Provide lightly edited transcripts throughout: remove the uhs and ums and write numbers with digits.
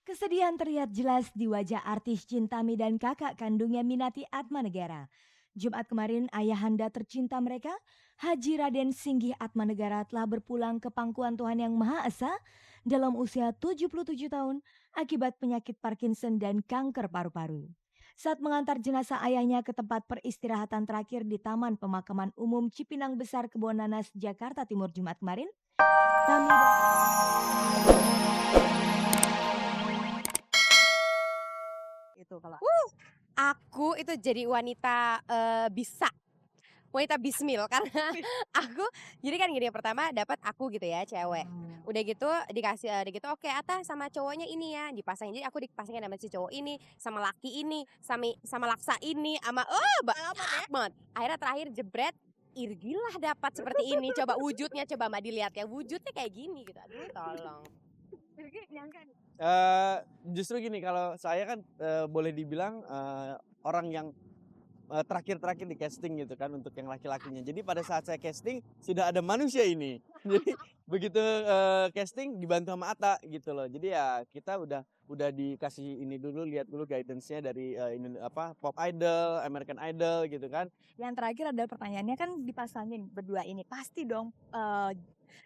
Kesedihan terlihat jelas di wajah artis Chintami dan kakak kandungnya Minati Atmanegara. Jumat kemarin ayahanda tercinta mereka, Haji Raden Singgih Atmanegara telah berpulang ke pangkuan Tuhan Yang Maha Esa dalam usia 77 tahun akibat penyakit Parkinson dan kanker paru-paru. Saat mengantar jenazah ayahnya ke tempat peristirahatan terakhir di Taman Pemakaman Umum Cipinang Besar Kebonanas, Jakarta Timur Jumat kemarin, Tami itu kalau Aku itu jadi wanita, wanita bismil karena aku jadi kan gini, pertama dapat aku gitu ya, cewek. Udah gitu dikasih udah gitu, "Oke, Atta sama cowoknya ini ya," dipasangin. Jadi aku dipasangin sama si cowok ini, sama laki ini, sama laksa ini, sama banyak banget. Akhirnya terakhir jebret, Irgilah dapat seperti ini. Coba wujudnya, coba Mbak dilihat ya, wujudnya kayak gini gitu. Aduh tolong. Justru gini, kalau saya kan, boleh dibilang, orang yang, terakhir-terakhir di casting gitu kan untuk yang laki-lakinya. Jadi pada saat saya casting sudah ada manusia ini. Jadi begitu, casting dibantu sama Atta gitu loh. Jadi ya kita udah dikasih ini dulu, lihat dulu guidance-nya dari, Pop Idol, American Idol gitu kan. yang terakhir adalah pertanyaannya kan dipasangin berdua ini, pasti dong,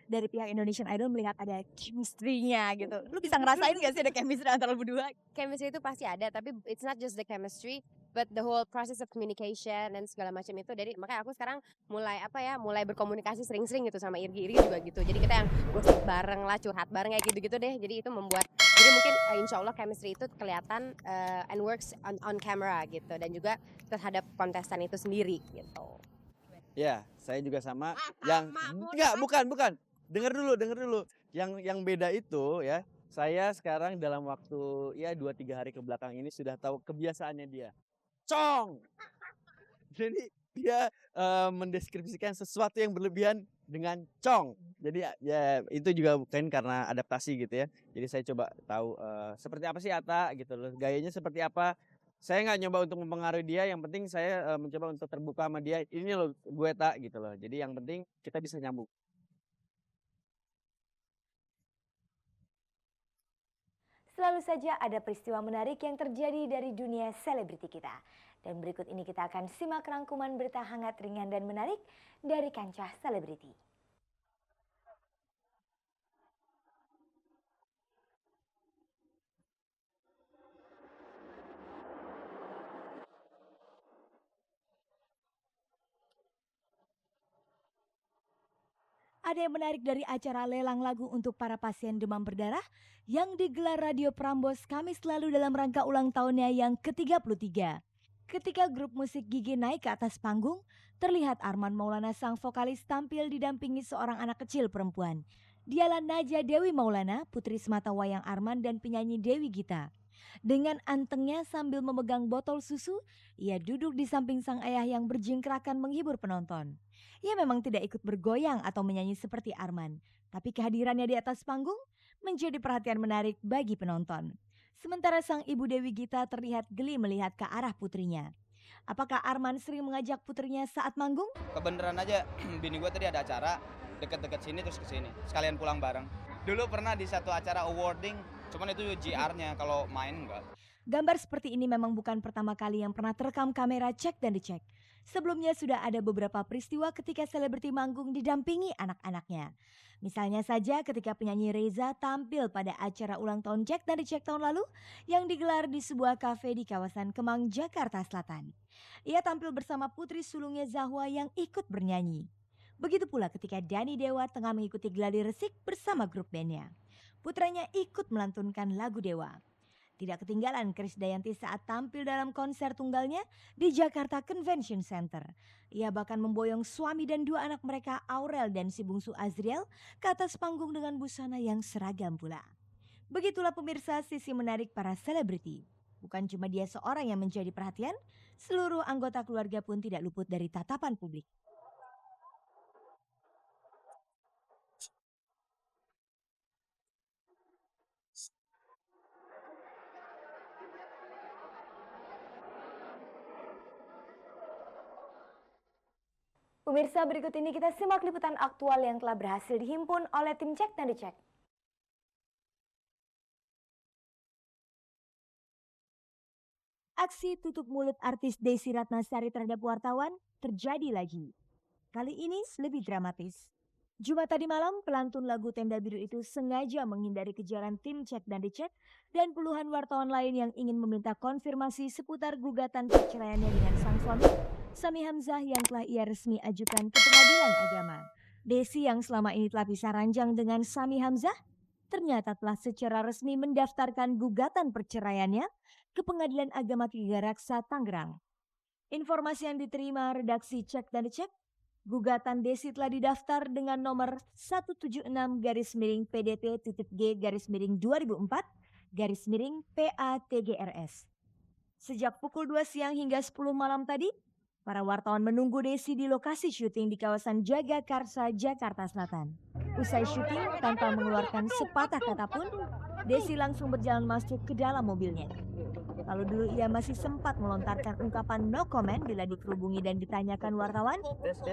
dari pihak Indonesian Idol melihat ada chemistry-nya gitu. Lu bisa ngerasain gak sih ada chemistry antara lu berdua? Chemistry itu pasti ada, tapi it's not just the chemistry, but the whole process of communication dan segala macam itu. Jadi makanya aku sekarang mulai berkomunikasi sering-sering gitu sama Irgi juga gitu. Jadi kita yang gosip bareng lah, curhat bareng kayak gitu-gitu deh. Jadi itu membuat, jadi mungkin insya Allah chemistry itu kelihatan and works on camera gitu, dan juga terhadap kontestan itu sendiri gitu. Ya, saya juga sama. Enggak, bukan. Dengar dulu. Yang beda itu ya, saya sekarang dalam waktu ya 2-3 hari ke belakang ini sudah tahu kebiasaannya dia. Cong. Jadi dia, mendeskripsikan sesuatu yang berlebihan dengan cong. Jadi ya itu juga mungkin karena adaptasi gitu ya. Jadi saya coba tahu, seperti apa sih Atta gitu loh, gayanya seperti apa. Saya nggak nyoba untuk mempengaruhi dia, yang penting saya, mencoba untuk terbuka sama dia, "Ini loh gue Tak," gitu loh. Jadi yang penting kita bisa nyambung. Selalu saja ada peristiwa menarik yang terjadi dari dunia selebriti kita. Dan berikut ini kita akan simak rangkuman berita hangat, ringan, dan menarik dari kancah selebriti. Ada yang menarik dari acara lelang lagu untuk para pasien demam berdarah yang digelar Radio Prambors Kamis lalu dalam rangka ulang tahunnya yang ke-33. Ketika grup musik Gigi naik ke atas panggung, terlihat Arman Maulana sang vokalis tampil didampingi seorang anak kecil perempuan. Dialah Naja Dewi Maulana, putri semata wayang Arman dan penyanyi Dewi Gita. Dengan antengnya sambil memegang botol susu, ia duduk di samping sang ayah yang berjingkrakan menghibur penonton. Ia memang tidak ikut bergoyang atau menyanyi seperti Arman, tapi kehadirannya di atas panggung menjadi perhatian menarik bagi penonton. Sementara sang ibu Dewi Gita terlihat geli melihat ke arah putrinya. Apakah Arman sering mengajak putrinya saat manggung? Kebeneran aja bini gue tadi ada acara deket-deket sini terus kesini sekalian pulang bareng. Dulu pernah di satu acara awarding, cuman itu GR-nya, kalau main enggak. Gambar seperti ini memang bukan pertama kali yang pernah terekam kamera cek dan dicek. Sebelumnya sudah ada beberapa peristiwa ketika selebriti manggung didampingi anak-anaknya. Misalnya saja ketika penyanyi Reza tampil pada acara ulang tahun Cek dan Dicek tahun lalu yang digelar di sebuah kafe di kawasan Kemang, Jakarta Selatan. Ia tampil bersama putri sulungnya Zahwa yang ikut bernyanyi. Begitu pula ketika Dani Dewa tengah mengikuti gladi resik bersama grup bandnya. Putranya ikut melantunkan lagu Dewa. Tidak ketinggalan Krisdayanti saat tampil dalam konser tunggalnya di Jakarta Convention Center. Ia bahkan memboyong suami dan dua anak mereka Aurel dan si bungsu Azriel ke atas panggung dengan busana yang seragam pula. Begitulah pemirsa sisi menarik para selebriti. Bukan cuma dia seorang yang menjadi perhatian, seluruh anggota keluarga pun tidak luput dari tatapan publik. Pemirsa, berikut ini kita simak liputan aktual yang telah berhasil dihimpun oleh tim Cek dan Dicek. Aksi tutup mulut artis Desy Ratnasari terhadap wartawan terjadi lagi. Kali ini lebih dramatis. Jumat tadi malam, pelantun lagu Tenda Biru itu sengaja menghindari kejaran tim Cek dan Dicek dan puluhan wartawan lain yang ingin meminta konfirmasi seputar gugatan perceraiannya dengan sang suami, Sami Hamzah, yang telah ia resmi ajukan ke Pengadilan Agama. Desy yang selama ini telah pisah ranjang dengan Sami Hamzah, ternyata telah secara resmi mendaftarkan gugatan perceraiannya ke Pengadilan Agama Tigaraksa, Tangerang. Informasi yang diterima redaksi Cek dan Dicek, gugatan Desy telah didaftar dengan nomor 176-PDT-G-2004-PATGRS. Sejak pukul 2 siang hingga 10 malam tadi, para wartawan menunggu Desy di lokasi syuting di kawasan Jagakarsa, Jakarta Selatan. Usai syuting, tanpa mengeluarkan sepatah kata pun, Desy langsung berjalan masuk ke dalam mobilnya. Kalau dulu ia masih sempat melontarkan ungkapan no comment bila dikerubungi dan ditanyakan wartawan,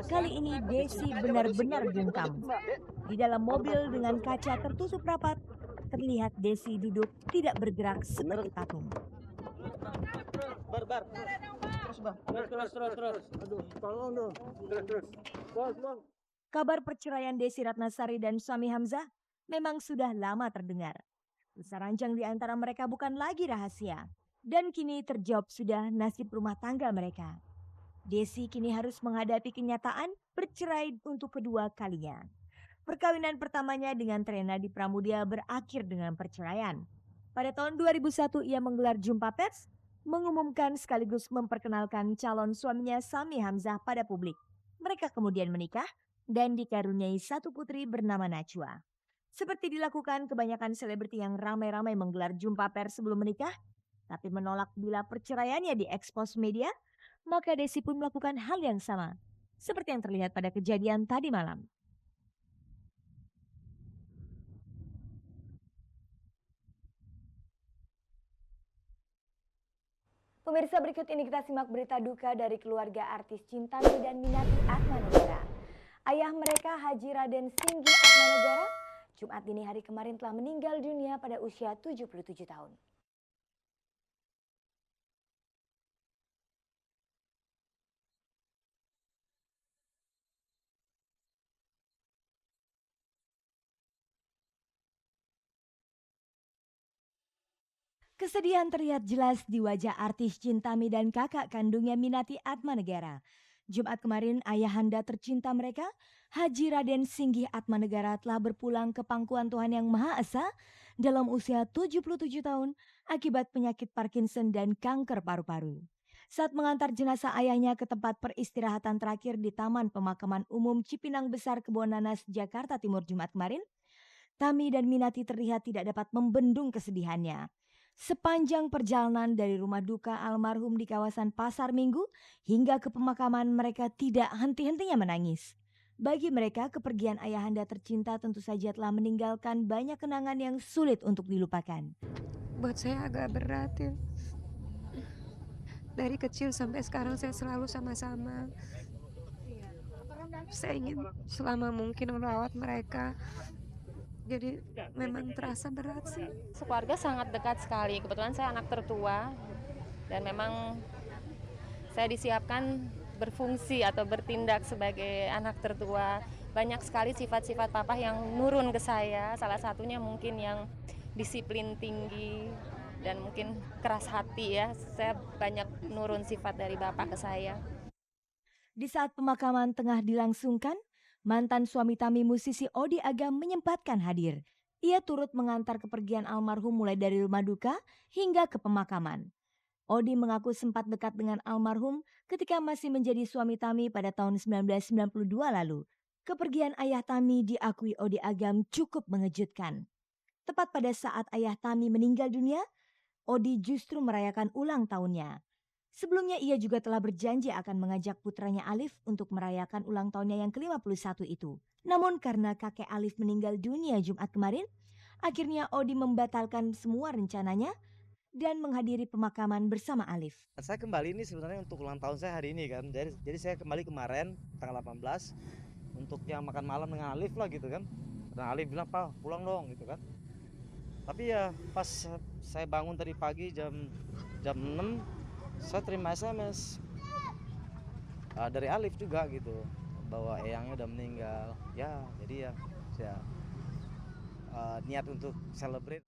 kali ini Desy benar-benar bungkam. Di dalam mobil dengan kaca tertutup rapat, terlihat Desy duduk tidak bergerak seperti patung. Kabar perceraian Desy Ratnasari dan Sami Hamzah memang sudah lama terdengar. Pisah ranjang di antara mereka bukan lagi rahasia. Dan kini terjawab sudah nasib rumah tangga mereka. Desy kini harus menghadapi kenyataan bercerai untuk kedua kalinya. Perkawinan pertamanya dengan Trenady Pramudia berakhir dengan perceraian. Pada tahun 2001 ia menggelar jumpa pers, mengumumkan sekaligus memperkenalkan calon suaminya Sami Hamzah pada publik. Mereka kemudian menikah dan dikaruniai satu putri bernama Najwa. Seperti dilakukan kebanyakan selebriti yang ramai-ramai menggelar jumpa pers sebelum menikah, tapi menolak bila perceraiannya diekspos media, maka Desy pun melakukan hal yang sama, seperti yang terlihat pada kejadian tadi malam. Pemirsa, berikut ini kita simak berita duka dari keluarga artis Chintami dan Minati Atmanegara. Ayah mereka, Haji Raden Singgi Atmanegara, Jumat dini hari kemarin telah meninggal dunia pada usia 77 tahun. Kesedihan terlihat jelas di wajah artis Chintami dan kakak kandungnya Minati Atmanegara. Jumat kemarin ayahanda tercinta mereka, Haji Raden Singgi Atmanegara, telah berpulang ke pangkuan Tuhan Yang Maha Esa dalam usia 77 tahun akibat penyakit Parkinson dan kanker paru-paru. Saat mengantar jenazah ayahnya ke tempat peristirahatan terakhir di Taman Pemakaman Umum Cipinang Besar Kebonanas, Jakarta Timur Jumat kemarin, Tami dan Minati terlihat tidak dapat membendung kesedihannya. Sepanjang perjalanan dari rumah duka almarhum di kawasan Pasar Minggu hingga ke pemakaman, mereka tidak henti-hentinya menangis. Bagi mereka, kepergian ayahanda tercinta tentu saja telah meninggalkan banyak kenangan yang sulit untuk dilupakan. Buat saya agak berat ya. Dari kecil sampai sekarang saya selalu sama-sama. Saya ingin selama mungkin merawat mereka. Jadi memang terasa berat sih. Keluarga sangat dekat sekali. Kebetulan saya anak tertua dan memang saya disiapkan berfungsi atau bertindak sebagai anak tertua. Banyak sekali sifat-sifat papa yang nurun ke saya. Salah satunya mungkin yang disiplin tinggi dan mungkin keras hati ya. Saya banyak nurun sifat dari bapak ke saya. Di saat pemakaman tengah dilangsungkan, mantan suami Tami, musisi Odi Agam, menyempatkan hadir. Ia turut mengantar kepergian almarhum mulai dari rumah duka hingga ke pemakaman. Odi mengaku sempat dekat dengan almarhum ketika masih menjadi suami Tami pada tahun 1992 lalu. Kepergian ayah Tami diakui Odi Agam cukup mengejutkan. Tepat pada saat ayah Tami meninggal dunia, Odi justru merayakan ulang tahunnya. Sebelumnya ia juga telah berjanji akan mengajak putranya Alif untuk merayakan ulang tahunnya yang ke-51 itu. Namun karena kakek Alif meninggal dunia Jumat kemarin, akhirnya Odi membatalkan semua rencananya dan menghadiri pemakaman bersama Alif. Saya kembali ini sebenarnya untuk ulang tahun saya hari ini kan. Jadi saya kembali kemarin tanggal 18 untuk yang makan malam dengan Alif lah gitu kan. Dan Alif bilang, "Pak, pulang dong," gitu kan. Tapi ya pas saya bangun tadi pagi jam 6, Saya terima SMS dari Alif juga gitu, bahwa eyangnya udah meninggal. Ya, jadi ya saya niat untuk celebrate.